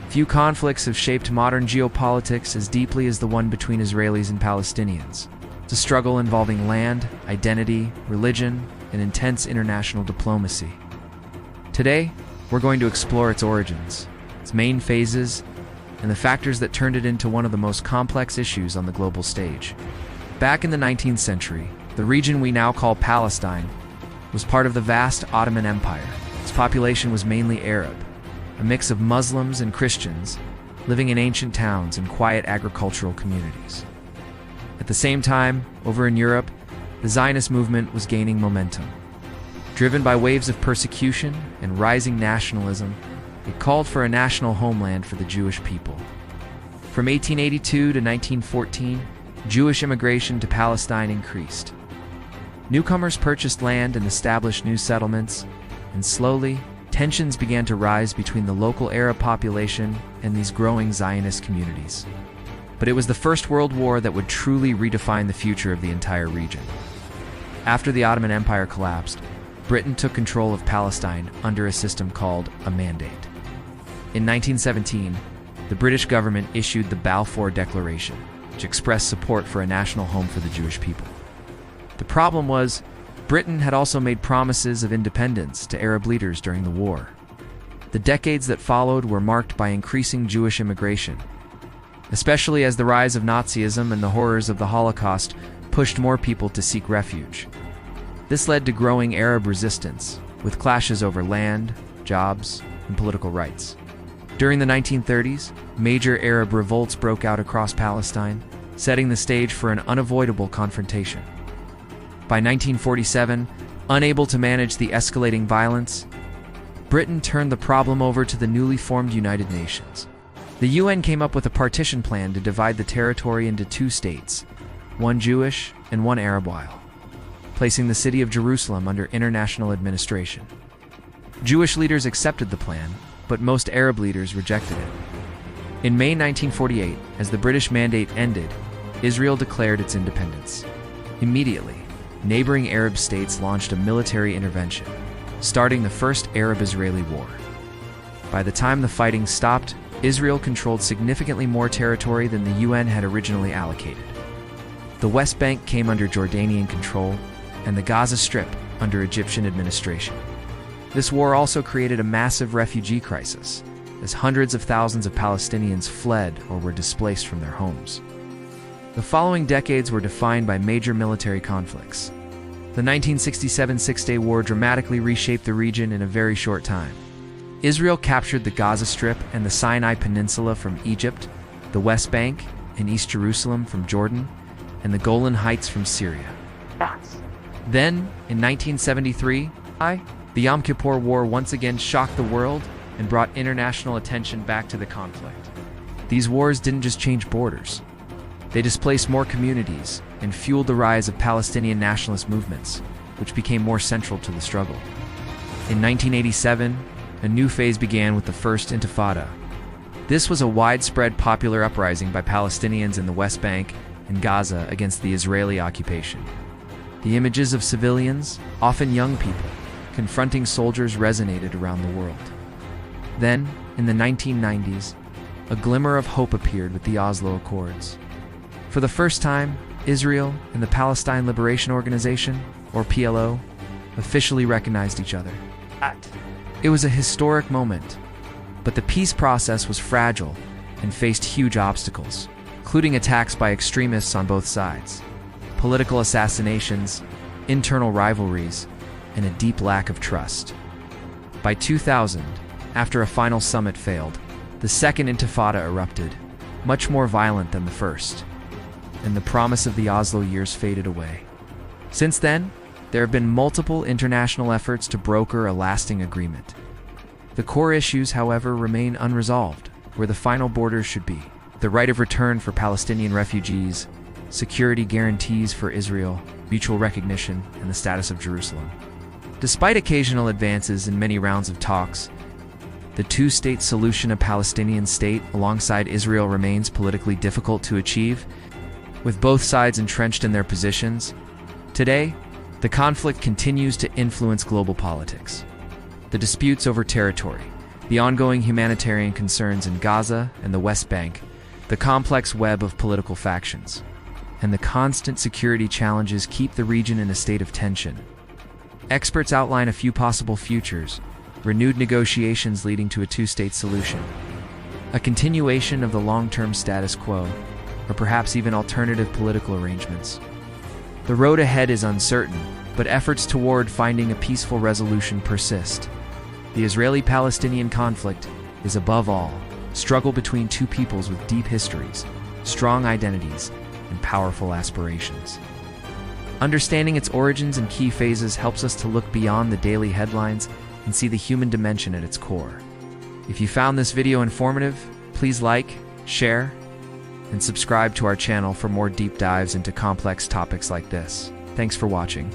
Few conflicts have shaped modern geopolitics as deeply as the one between Israelis and Palestinians. It's a struggle involving land, identity, religion, and intense international diplomacy. Today, we're going to explore its origins, its main phases, and the factors that turned it into one of the most complex issues on the global stage. Back in the 19th century, the region we now call Palestine was part of the vast Ottoman Empire. Its population was mainly Arab, a mix of Muslims and Christians, living in ancient towns and quiet agricultural communities. At the same time, over in Europe, the Zionist movement was gaining momentum. Driven by waves of persecution and rising nationalism, it called for a national homeland for the Jewish people. From 1882 to 1914, Jewish immigration to Palestine increased. Newcomers purchased land and established new settlements, and slowly, tensions began to rise between the local Arab population and these growing Zionist communities. But it was the First World War that would truly redefine the future of the entire region. After the Ottoman Empire collapsed, Britain took control of Palestine under a system called a mandate. In 1917, the British government issued the Balfour Declaration, which expressed support for a national home for the Jewish people. The problem was, Britain had also made promises of independence to Arab leaders during the war. The decades that followed were marked by increasing Jewish immigration, especially as the rise of Nazism and the horrors of the Holocaust pushed more people to seek refuge. This led to growing Arab resistance, with clashes over land, jobs, and political rights. During the 1930s, major Arab revolts broke out across Palestine, setting the stage for an unavoidable confrontation. By 1947, unable to manage the escalating violence, Britain turned the problem over to the newly formed United Nations. The UN came up with a partition plan to divide the territory into two states, one Jewish and one Arab, placing the city of Jerusalem under international administration. Jewish leaders accepted the plan, but most Arab leaders rejected it. In May 1948, as the British mandate ended, Israel declared its independence. Immediately, neighboring Arab states launched a military intervention, starting the First Arab-Israeli War. By the time the fighting stopped, Israel controlled significantly more territory than the UN had originally allocated. The West Bank came under Jordanian control, and the Gaza Strip under Egyptian administration. This war also created a massive refugee crisis, as hundreds of thousands of Palestinians fled or were displaced from their homes. The following decades were defined by major military conflicts. The 1967 Six-Day War dramatically reshaped the region in a very short time. Israel captured the Gaza Strip and the Sinai Peninsula from Egypt, the West Bank and East Jerusalem from Jordan, and the Golan Heights from Syria. Then, in 1973, the Yom Kippur War once again shocked the world and brought international attention back to the conflict. These wars didn't just change borders. They displaced more communities and fueled the rise of Palestinian nationalist movements, which became more central to the struggle. In 1987, a new phase began with the First Intifada. This was a widespread popular uprising by Palestinians in the West Bank and Gaza against the Israeli occupation. The images of civilians, often young people, confronting soldiers resonated around the world. Then, in the 1990s, a glimmer of hope appeared with the Oslo Accords. For the first time, Israel and the Palestine Liberation Organization, or PLO, officially recognized each other. It was a historic moment, but the peace process was fragile and faced huge obstacles, including attacks by extremists on both sides, political assassinations, internal rivalries, and a deep lack of trust. By 2000, after a final summit failed, the Second Intifada erupted, much more violent than the first, and the promise of the Oslo years faded away. Since then, there have been multiple international efforts to broker a lasting agreement. The core issues, however, remain unresolved, where the final borders should be: the right of return for Palestinian refugees, security guarantees for Israel, mutual recognition, and the status of Jerusalem. Despite occasional advances in many rounds of talks, the two-state solution, a Palestinian state alongside Israel, remains politically difficult to achieve, with both sides entrenched in their positions. Today, the conflict continues to influence global politics. The disputes over territory, the ongoing humanitarian concerns in Gaza and the West Bank, the complex web of political factions, and the constant security challenges keep the region in a state of tension. Experts outline a few possible futures: renewed negotiations leading to a two-state solution, a continuation of the long-term status quo, or perhaps even alternative political arrangements. The road ahead is uncertain, but efforts toward finding a peaceful resolution persist. The Israeli-Palestinian conflict is, above all, a struggle between two peoples with deep histories, strong identities, and powerful aspirations. Understanding its origins and key phases helps us to look beyond the daily headlines and see the human dimension at its core. If you found this video informative, please like, share, and subscribe to our channel for more deep dives into complex topics like this. Thanks for watching.